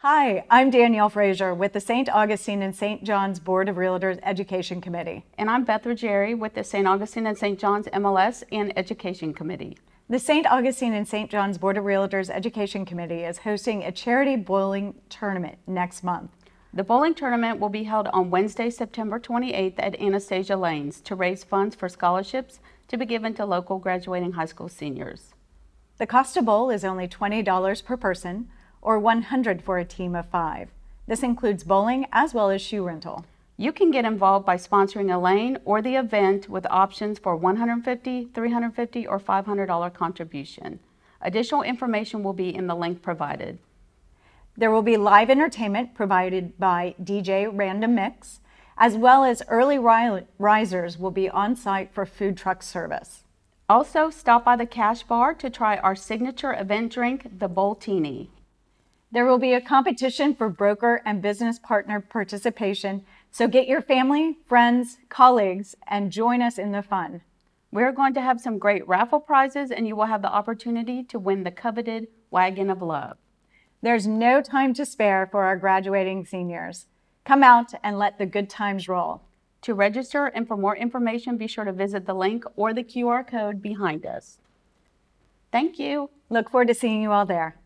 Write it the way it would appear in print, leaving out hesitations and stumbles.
Hi, I'm Danielle Frazier with the St. Augustine and St. John's Board of Realtors Education Committee. And I'm Beth Ruggieri with the St. Augustine and St. John's MLS and Education Committee. The St. Augustine and St. John's Board of Realtors Education Committee is hosting a charity bowling tournament next month. The bowling tournament will be held on Wednesday, September 28th at Anastasia Lanes to raise funds for scholarships to be given to local graduating high school seniors. The cost to bowl is only $20 per person, or $100 for a team of 5. This includes bowling as well as shoe rental. You can get involved by sponsoring a lane or the event with options for $150, $350, or $500 contribution. Additional information will be in the link provided. There will be live entertainment provided by DJ Random Mix, as well as early risers will be on site for food truck service. Also, stop by the Cash Bar to try our signature event drink, the Boltini. There will be a competition for broker and business partner participation, so get your family, friends, colleagues, and join us in the fun. We're going to have some great raffle prizes, and you will have the opportunity to win the coveted Wagon of Love. There's no time to spare for our graduating seniors. Come out and let the good times roll. To register and for more information, be sure to visit the link or the QR code behind us. Thank you. Look forward to seeing you all there.